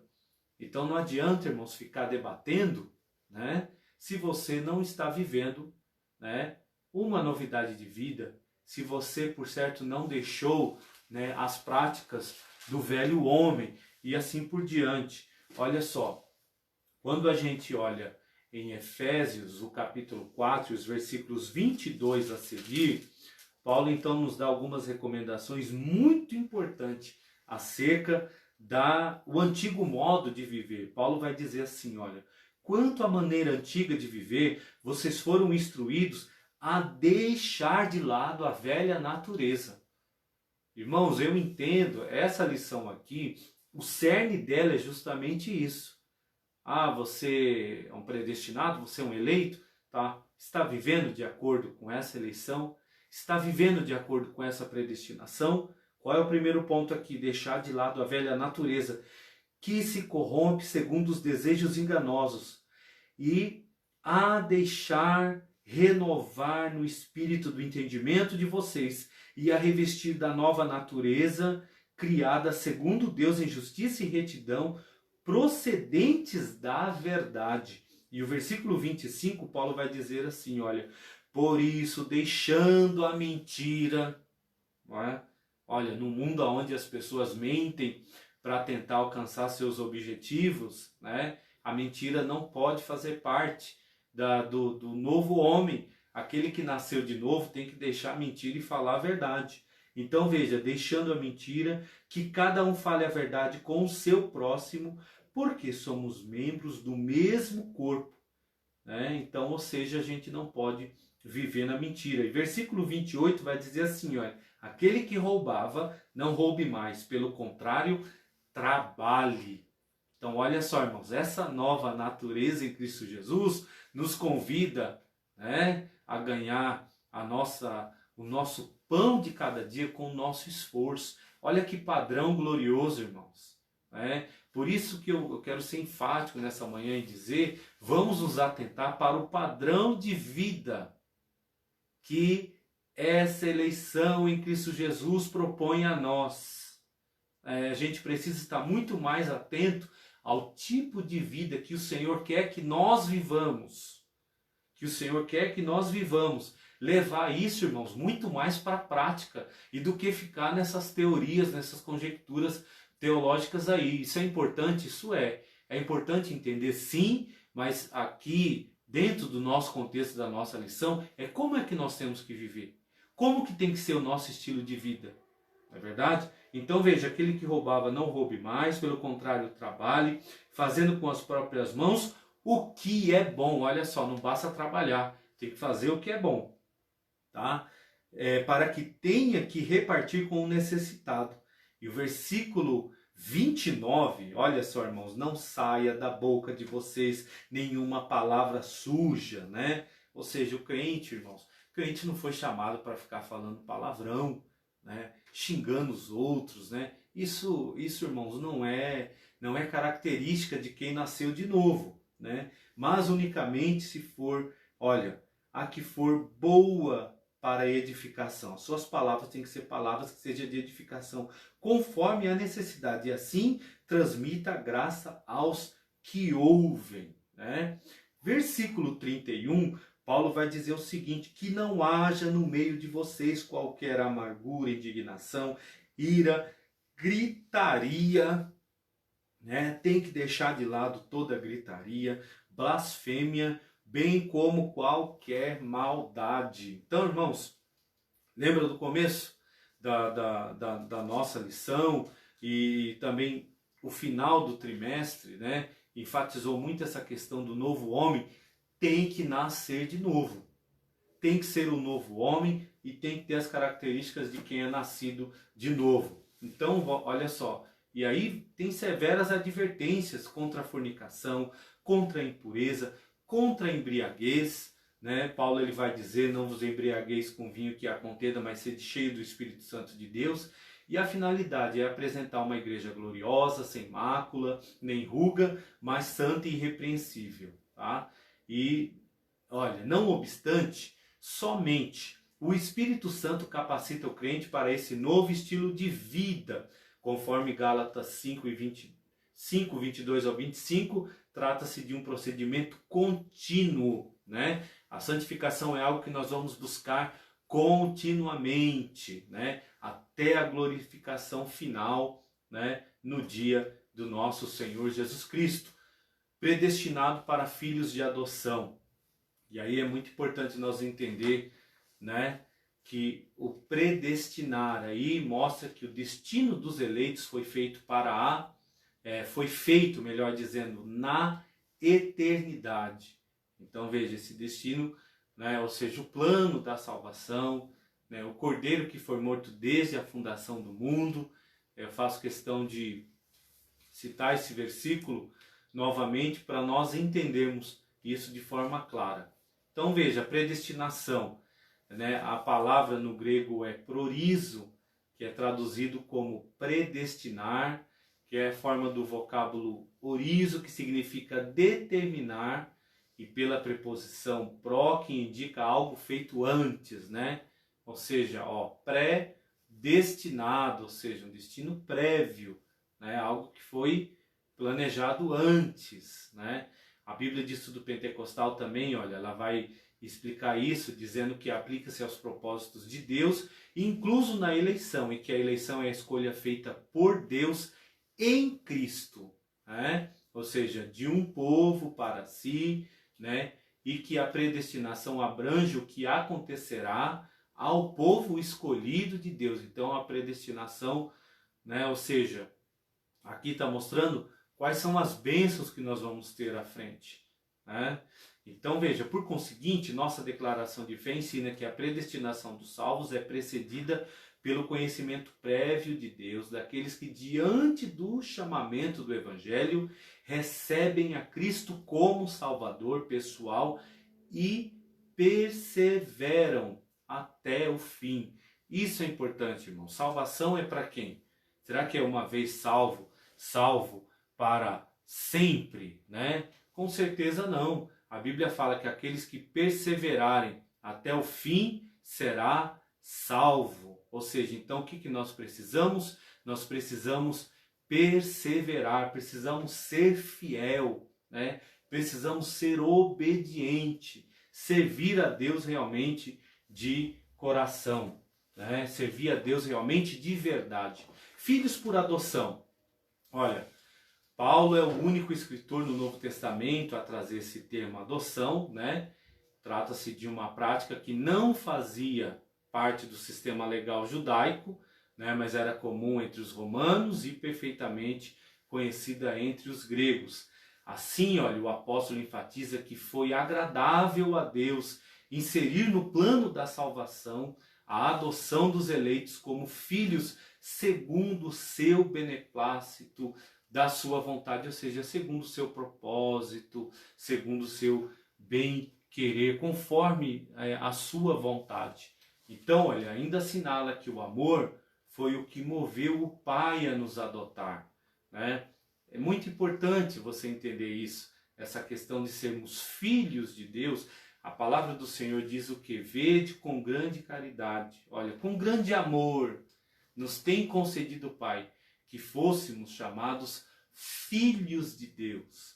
Então não adianta, irmãos, ficar debatendo, né, se você não está vivendo, né, uma novidade de vida, se você, por certo, não deixou, né, as práticas do velho homem e assim por diante. Olha só, quando a gente olha em Efésios, o capítulo 4, os versículos 22 a seguir, Paulo então nos dá algumas recomendações muito importantes acerca do antigo modo de viver. Paulo vai dizer assim, olha, quanto à maneira antiga de viver, vocês foram instruídos a deixar de lado a velha natureza. Irmãos, eu entendo essa lição aqui, o cerne dela é justamente isso. Você é um predestinado, você é um eleito, tá? Está vivendo de acordo com essa eleição? Está vivendo de acordo com essa predestinação? Qual é o primeiro ponto aqui? Deixar de lado a velha natureza, que se corrompe segundo os desejos enganosos, e a deixar renovar no espírito do entendimento de vocês, e a revestir da nova natureza, criada segundo Deus em justiça e retidão, procedentes da verdade. E o versículo 25, Paulo vai dizer assim, olha, por isso, deixando a mentira, não é? Olha, no mundo onde as pessoas mentem para tentar alcançar seus objetivos, né? A mentira não pode fazer parte do novo homem. Aquele que nasceu de novo tem que deixar a mentira e falar a verdade. Então veja, deixando a mentira, que cada um fale a verdade com o seu próximo, porque somos membros do mesmo corpo, né? Então, ou seja, a gente não pode viver na mentira. E versículo 28 vai dizer assim, olha, aquele que roubava, não roube mais, pelo contrário, trabalhe. Então, olha só, irmãos, essa nova natureza em Cristo Jesus nos convida, né, a ganhar o nosso pão de cada dia com o nosso esforço. Olha que padrão glorioso, irmãos, né? Por isso que eu quero ser enfático nessa manhã e dizer, vamos nos atentar para o padrão de vida que essa eleição em Cristo Jesus propõe a nós. A gente precisa estar muito mais atento ao tipo de vida que o Senhor quer que nós vivamos. Que o Senhor quer que nós vivamos. Levar isso, irmãos, muito mais para a prática e do que ficar nessas teorias, nessas conjecturas teológicas aí. Isso é importante? Isso é. É importante entender, sim, mas aqui, dentro do nosso contexto da nossa lição, é como é que nós temos que viver. Como que tem que ser o nosso estilo de vida. Não é verdade? Então veja, aquele que roubava não roube mais, pelo contrário, trabalhe, fazendo com as próprias mãos o que é bom. Olha só, não basta trabalhar, tem que fazer o que é bom, tá? Para que tenha que repartir com o necessitado. E o versículo 29, olha só, irmãos, não saia da boca de vocês nenhuma palavra suja, né? Ou seja, o crente, irmãos, o crente não foi chamado para ficar falando palavrão, né? Xingando os outros, né? Isso, irmãos, não é característica de quem nasceu de novo, né? Mas unicamente se for, olha, a que for boa para a edificação. Suas palavras têm que ser palavras que sejam de edificação, conforme a necessidade, e assim transmita a graça aos que ouvem, né? Versículo 31, Paulo vai dizer o seguinte: que não haja no meio de vocês qualquer amargura, indignação, ira, gritaria, né? Tem que deixar de lado toda gritaria, blasfêmia, bem como qualquer maldade. Então, irmãos, lembra do começo da nossa lição e também o final do trimestre, né? Enfatizou muito essa questão do novo homem. Tem que nascer de novo. Tem que ser um novo homem e tem que ter as características de quem é nascido de novo. Então, olha só. E aí tem severas advertências contra a fornicação, contra a impureza, contra a embriaguez, né? Paulo ele vai dizer: não vos embriagueis com vinho que a contenda, mas sede cheio do Espírito Santo de Deus. E a finalidade é apresentar uma igreja gloriosa, sem mácula, nem ruga, mas santa e irrepreensível, tá? E, olha, não obstante, somente o Espírito Santo capacita o crente para esse novo estilo de vida, conforme Gálatas 5, 22 ao 25, trata-se de um procedimento contínuo, né? A santificação é algo que nós vamos buscar continuamente, né? Até a glorificação final, né? No dia do nosso Senhor Jesus Cristo, predestinado para filhos de adoção. E aí é muito importante nós entender, né, que o predestinar aí mostra que o destino dos eleitos foi feito foi feito, melhor dizendo, na eternidade. Então veja, esse destino, né, ou seja, o plano da salvação, né, o cordeiro que foi morto desde a fundação do mundo. Eu faço questão de citar esse versículo novamente para nós entendermos isso de forma clara. Então veja, predestinação, né? A palavra no grego é prorizo, que é traduzido como predestinar, que é a forma do vocábulo orizo, que significa determinar, e pela preposição pró, que indica algo feito antes, né? Ou seja, predestinado, ou seja, um destino prévio, né? Algo que foi planejado antes, né? A Bíblia de Estudo Pentecostal também, olha, ela vai explicar isso, dizendo que aplica-se aos propósitos de Deus, incluso na eleição, e que a eleição é a escolha feita por Deus em Cristo, né? Ou seja, de um povo para si, né? E que a predestinação abrange o que acontecerá ao povo escolhido de Deus. Então a predestinação, né? Ou seja, aqui está mostrando quais são as bênçãos que nós vamos ter à frente, né? Então veja, por conseguinte, nossa declaração de fé ensina que a predestinação dos salvos é precedida pelo conhecimento prévio de Deus, daqueles que diante do chamamento do Evangelho recebem a Cristo como Salvador pessoal e perseveram até o fim. Isso é importante, irmão. Salvação é para quem? Será que é uma vez salvo para sempre, né? Com certeza não. A Bíblia fala que aqueles que perseverarem até o fim será salvo. Ou seja, então o que nós precisamos? Nós precisamos perseverar, precisamos ser fiel, né? Precisamos ser obediente, servir a Deus realmente de coração, né? Servir a Deus realmente de verdade. Filhos por adoção. Olha, Paulo é o único escritor no Novo Testamento a trazer esse termo adoção, né? Trata-se de uma prática que não fazia parte do sistema legal judaico, né? Mas era comum entre os romanos e perfeitamente conhecida entre os gregos. Assim, olha, o apóstolo enfatiza que foi agradável a Deus inserir no plano da salvação a adoção dos eleitos como filhos segundo o seu beneplácito, da sua vontade, ou seja, segundo o seu propósito, segundo o seu bem-querer, conforme a sua vontade. Então, ele ainda assinala que o amor foi o que moveu o Pai a nos adotar, né? É muito importante você entender isso, essa questão de sermos filhos de Deus. A palavra do Senhor diz o que? Vede com grande caridade, olha, com grande amor, nos tem concedido o Pai, que fôssemos chamados filhos de Deus.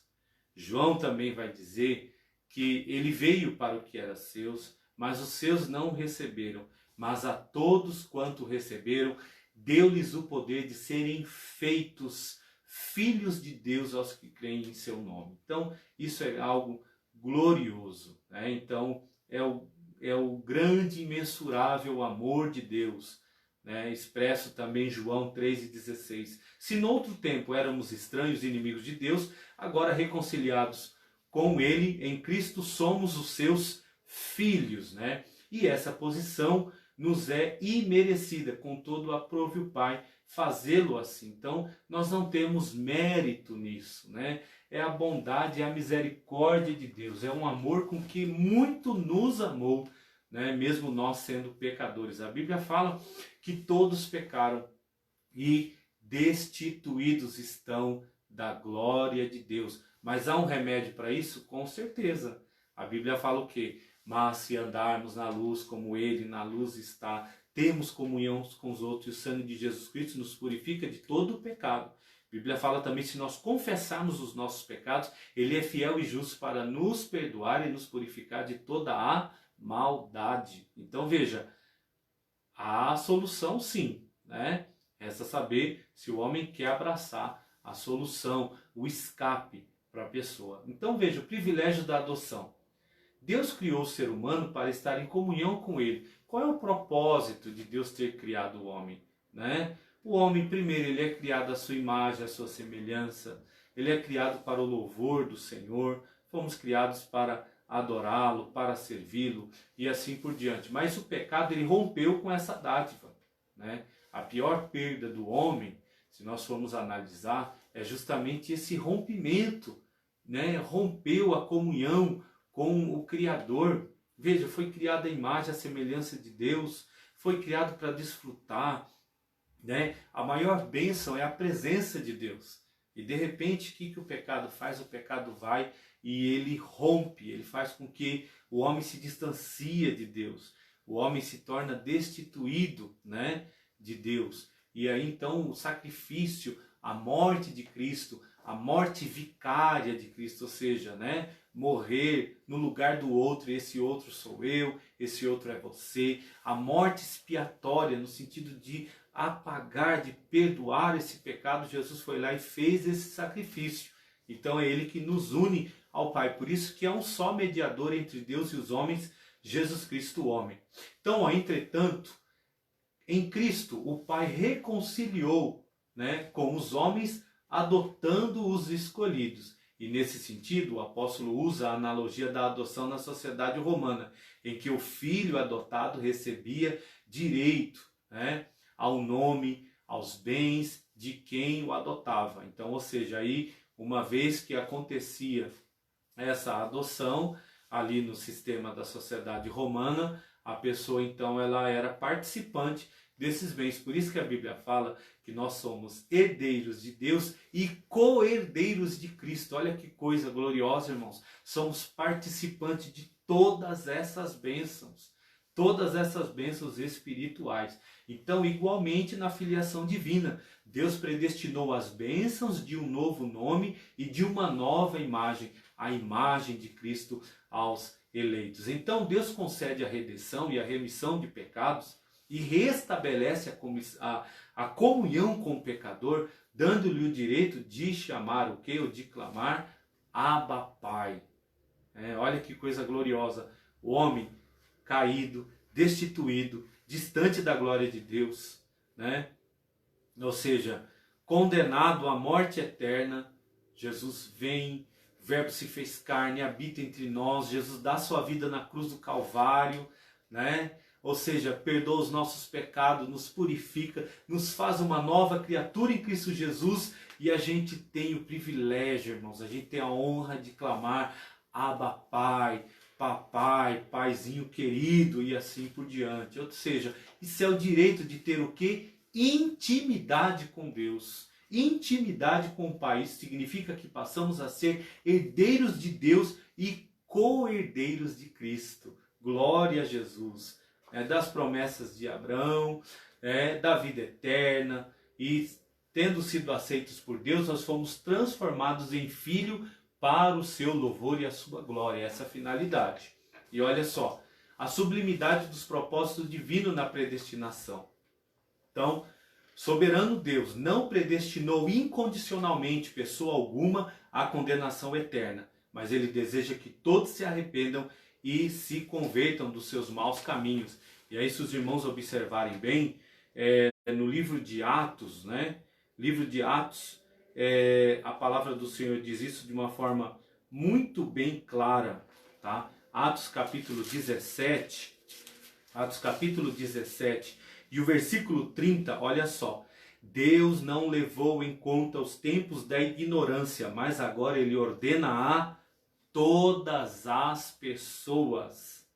João também vai dizer que ele veio para o que era seus, mas os seus não o receberam. Mas a todos quanto receberam, deu-lhes o poder de serem feitos filhos de Deus aos que creem em seu nome. Então, isso é algo glorioso, né? Então, é o grande, imensurável amor de Deus, né? Expresso também em João 3,16. Se noutro tempo éramos estranhos e inimigos de Deus, agora reconciliados com Ele, em Cristo somos os seus filhos, né? E essa posição nos é imerecida, contudo aprove o Pai fazê-lo assim. Então, nós não temos mérito nisso, né? É a bondade e a misericórdia de Deus, é um amor com que muito nos amou, né? Mesmo nós sendo pecadores. A Bíblia fala que todos pecaram e destituídos estão da glória de Deus. Mas há um remédio para isso? Com certeza. A Bíblia fala o quê? Mas se andarmos na luz como Ele na luz está, temos comunhão com os outros, e o sangue de Jesus Cristo nos purifica de todo o pecado. A Bíblia fala também, se nós confessarmos os nossos pecados, Ele é fiel e justo para nos perdoar e nos purificar de toda a maldade. Então veja, há solução sim, né? Resta saber se o homem quer abraçar a solução, o escape para a pessoa. Então veja, o privilégio da adoção. Deus criou o ser humano para estar em comunhão com Ele. Qual é o propósito de Deus ter criado o homem, né? O homem, primeiro, ele é criado à sua imagem, à sua semelhança. Ele é criado para o louvor do Senhor. Fomos criados para adorá-lo, para servi-lo e assim por diante. Mas o pecado, ele rompeu com essa dádiva, né? A pior perda do homem, se nós formos analisar, é justamente esse rompimento, né? Rompeu a comunhão com o Criador. Veja, foi criado a imagem, a semelhança de Deus, foi criado para desfrutar, né? A maior bênção é a presença de Deus. E de repente, o que o pecado faz? O pecado vai e ele rompe, ele faz com que o homem se distancie de Deus. O homem se torna destituído, né, de Deus. E aí então o sacrifício, a morte de Cristo, a morte vicária de Cristo, ou seja, né, morrer no lugar do outro, esse outro sou eu, esse outro é você. A morte expiatória, no sentido de apagar, de perdoar esse pecado, Jesus foi lá e fez esse sacrifício. Então é Ele que nos une ao Pai. Por isso que é um só mediador entre Deus e os homens, Jesus Cristo, o homem. Então, entretanto, em Cristo, o Pai reconciliou, né, com os homens, adotando os escolhidos. E nesse sentido, o apóstolo usa a analogia da adoção na sociedade romana, em que o filho adotado recebia direito, né, ao nome, aos bens de quem o adotava. Então, ou seja, aí, uma vez que acontecia essa adoção ali no sistema da sociedade romana, a pessoa então ela era participante desses bens. Por isso que a Bíblia fala que nós somos herdeiros de Deus e co-herdeiros de Cristo. Olha que coisa gloriosa, irmãos. Somos participantes de todas essas bênçãos espirituais. Então, igualmente na filiação divina, Deus predestinou as bênçãos de um novo nome e de uma nova imagem, a imagem de Cristo aos eleitos. Então, Deus concede a redenção e a remissão de pecados e restabelece a comunhão com o pecador, dando-lhe o direito de chamar o quê? Ou de clamar Abba Pai. Olha que coisa gloriosa. O homem caído, destituído, distante da glória de Deus, né? Ou seja, condenado à morte eterna, Jesus vem, o Verbo se fez carne, habita entre nós, Jesus dá sua vida na cruz do Calvário, né? Ou seja, perdoa os nossos pecados, nos purifica, nos faz uma nova criatura em Cristo Jesus, e a gente tem o privilégio, irmãos, a gente tem a honra de clamar Abba Pai, papai, paizinho querido e assim por diante. Ou seja, isso é o direito de ter o quê? Intimidade com Deus. Intimidade com o Pai. Isso significa que passamos a ser herdeiros de Deus e co-herdeiros de Cristo. Glória a Jesus. Das promessas de Abraão, da vida eterna, e tendo sido aceitos por Deus, nós fomos transformados em filho para o seu louvor e a sua glória. Essa é a finalidade. E olha só, a sublimidade dos propósitos divinos na predestinação. Então, soberano Deus não predestinou incondicionalmente pessoa alguma à condenação eterna, mas ele deseja que todos se arrependam e se convertam dos seus maus caminhos. E aí, se os irmãos observarem bem, no livro de Atos, livro de Atos, a palavra do Senhor diz isso de uma forma muito bem clara, tá? Atos capítulo 17, e o versículo 30, olha só. Deus não levou em conta os tempos da ignorância, mas agora ele ordena a todas as pessoas,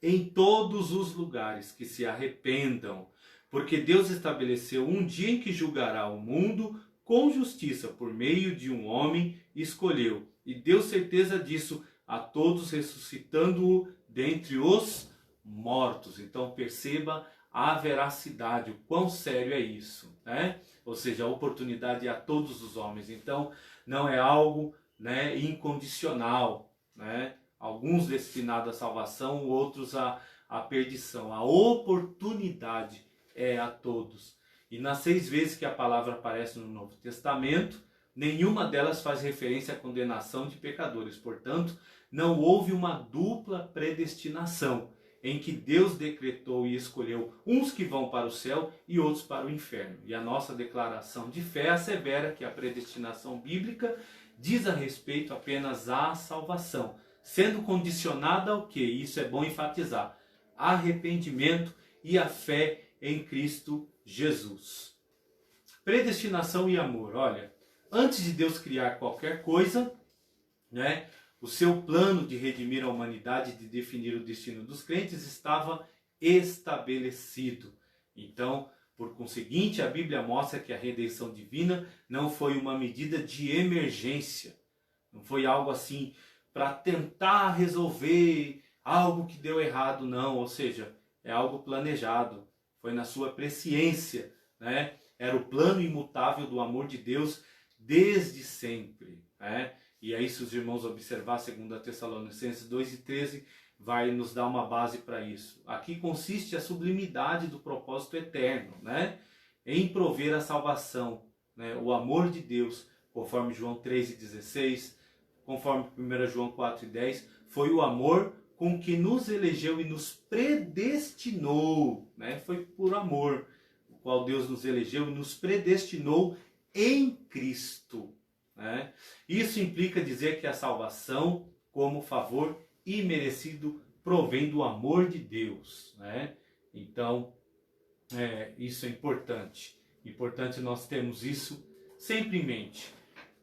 em todos os lugares, que se arrependam, porque Deus estabeleceu um dia em que julgará o mundo com justiça por meio de um homem escolheu, e deu certeza disso a todos, ressuscitando-o dentre os mortos. Então perceba a veracidade, o quão sério é isso, Ou seja, a oportunidade é a todos os homens. Então não é algo incondicional, alguns destinados à salvação, outros à perdição. A oportunidade é a todos. E nas 6 vezes que a palavra aparece no Novo Testamento, nenhuma delas faz referência à condenação de pecadores. Portanto, não houve uma dupla predestinação, em que Deus decretou e escolheu uns que vão para o céu e outros para o inferno. E a nossa declaração de fé assevera que a predestinação bíblica diz a respeito apenas à salvação, sendo condicionada ao quê? Isso é bom enfatizar: arrependimento e a fé em Cristo Jesus. Predestinação e amor. Olha, antes de Deus criar qualquer coisa, o seu plano de redimir a humanidade, de definir o destino dos crentes, estava estabelecido. Então, por conseguinte, a Bíblia mostra que a redenção divina não foi uma medida de emergência. Não foi algo assim para tentar resolver algo que deu errado, não. Ou seja, é algo planejado. Foi na sua presciência, Era o plano imutável do amor de Deus desde sempre, E aí, se os irmãos observar 2 Tessalonicenses 2:13, vai nos dar uma base para isso. Aqui consiste a sublimidade do propósito eterno, em prover a salvação, o amor de Deus, conforme João 3:16, conforme 1 João 4:10, foi o amor com que nos elegeu e nos predestinou, Foi por amor, o qual Deus nos elegeu e nos predestinou em Cristo, Isso implica dizer que a salvação, como favor imerecido, provém do amor de Deus, Então, isso é importante. Importante nós termos isso sempre em mente.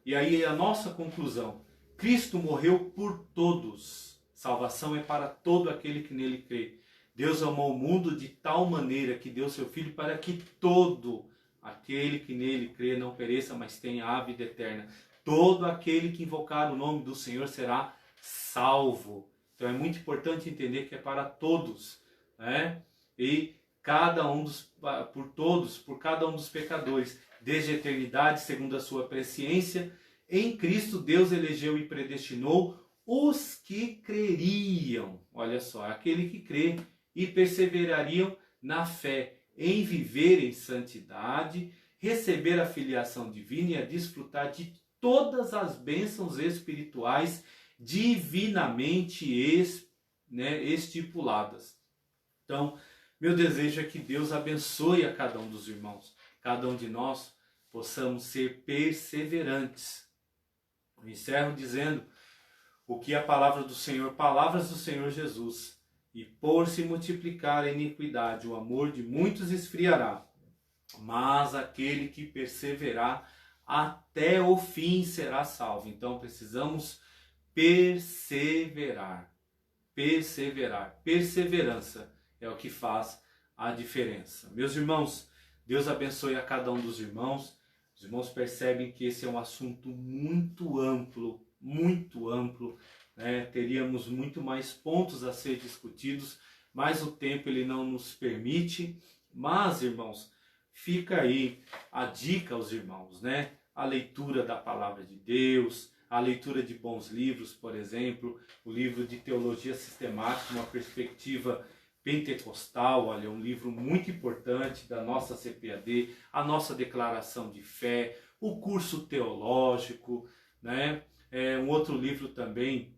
E aí a nossa conclusão: Cristo morreu por todos. Salvação é para todo aquele que nele crê. Deus amou o mundo de tal maneira que deu seu Filho para que todo aquele que nele crê não pereça, mas tenha a vida eterna. Todo aquele que invocar o nome do Senhor será salvo. Então é muito importante entender que é para todos, E cada um por cada um dos pecadores, desde a eternidade, segundo a sua presciência, em Cristo Deus elegeu e predestinou os que creriam. Olha só, aquele que crê e perseverariam na fé, em viver em santidade, receber a filiação divina e a desfrutar de todas as bênçãos espirituais divinamente estipuladas. Então, meu desejo é que Deus abençoe a cada um dos irmãos, cada um de nós possamos ser perseverantes. Eu encerro dizendo o que a palavra do Senhor, palavras do Senhor Jesus: e por se multiplicar a iniquidade, o amor de muitos esfriará, mas aquele que perseverar até o fim será salvo. Então precisamos perseverar. perseverar. Perseverança é o que faz a diferença. Meus irmãos, Deus abençoe a cada um dos irmãos. Os irmãos percebem que esse é um assunto muito amplo, né? Teríamos muito mais pontos a ser discutidos, mas o tempo ele não nos permite. Mas, irmãos, fica aí a dica aos irmãos, né? A leitura da palavra de Deus, a leitura de bons livros, por exemplo, o livro de Teologia Sistemática, uma perspectiva pentecostal, olha, um livro muito importante da nossa CPAD, a nossa declaração de fé, o curso teológico, né? Um outro livro também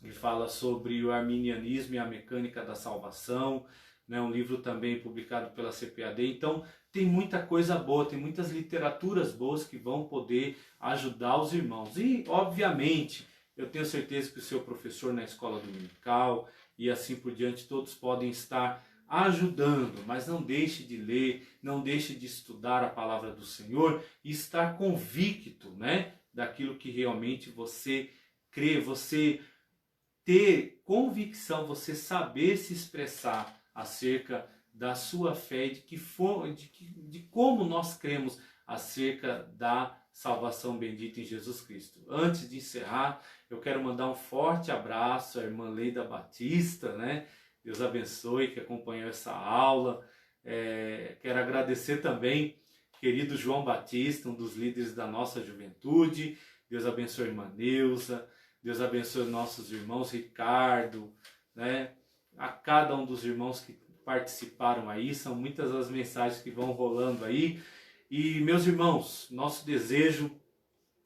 que fala sobre o arminianismo e a mecânica da salvação, né? Um livro também publicado pela CPAD. Então, tem muita coisa boa, tem muitas literaturas boas que vão poder ajudar os irmãos. E, obviamente, eu tenho certeza que o seu professor na escola dominical e assim por diante, todos podem estar ajudando, mas não deixe de ler, não deixe de estudar a palavra do Senhor e estar convicto, né, daquilo que realmente você crê, você ter convicção, você saber se expressar acerca da sua fé, de como nós cremos acerca da salvação bendita em Jesus Cristo. Antes de encerrar, eu quero mandar um forte abraço à irmã Leida Batista, né? Deus abençoe, que acompanhou essa aula. Quero agradecer também querido João Batista, um dos líderes da nossa juventude. Deus abençoe a irmã Neuza. Deus abençoe nossos irmãos Ricardo, né? A cada um dos irmãos que participaram aí, são muitas as mensagens que vão rolando aí. E meus irmãos, nosso desejo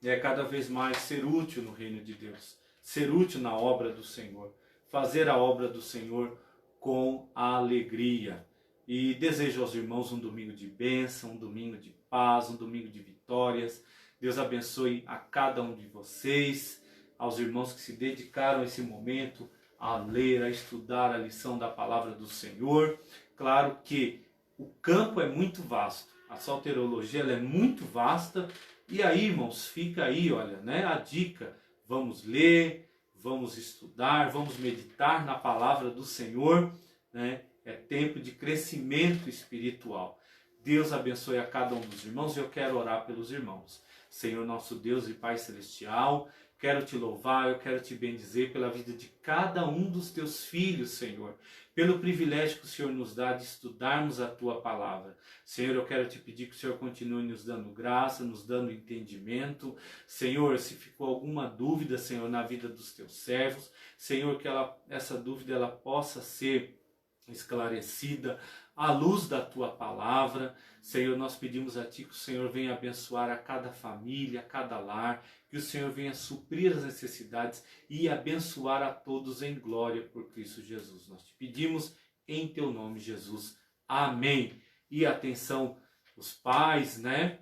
é cada vez mais ser útil no reino de Deus, ser útil na obra do Senhor, fazer a obra do Senhor com alegria. E desejo aos irmãos um domingo de bênção, um domingo de paz, um domingo de vitórias. Deus abençoe a cada um de vocês, aos irmãos que se dedicaram a esse momento a ler, a estudar a lição da palavra do Senhor. Claro que o campo é muito vasto, a soteriologia ela é muito vasta, e aí, irmãos, fica aí, olha, né, a dica: vamos ler, vamos estudar, vamos meditar na palavra do Senhor, né? É tempo de crescimento espiritual. Deus abençoe a cada um dos irmãos e eu quero orar pelos irmãos. Senhor nosso Deus e Pai Celestial, quero te louvar, eu quero te bendizer pela vida de cada um dos teus filhos, Senhor. Pelo privilégio que o Senhor nos dá de estudarmos a tua palavra. Senhor, eu quero te pedir que o Senhor continue nos dando graça, nos dando entendimento. Senhor, se ficou alguma dúvida, Senhor, na vida dos teus servos, Senhor, que essa dúvida ela possa ser esclarecida à luz da tua palavra. Senhor, nós pedimos a ti que o Senhor venha abençoar a cada família, a cada lar, que o Senhor venha suprir as necessidades e abençoar a todos em glória por Cristo Jesus. Nós te pedimos em teu nome, Jesus. Amém. E atenção, os pais, né?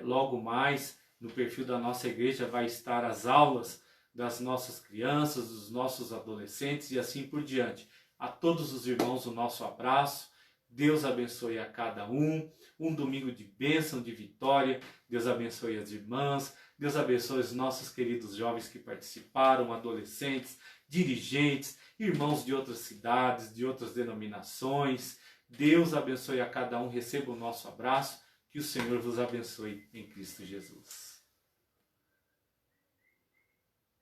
Logo mais no perfil da nossa igreja vai estar as aulas das nossas crianças, dos nossos adolescentes e assim por diante. A todos os irmãos o nosso abraço. Deus abençoe a cada um. Um domingo de bênção, de vitória. Deus abençoe as irmãs. Deus abençoe os nossos queridos jovens que participaram, adolescentes, dirigentes, irmãos de outras cidades, de outras denominações. Deus abençoe a cada um. Receba o nosso abraço. Que o Senhor vos abençoe em Cristo Jesus.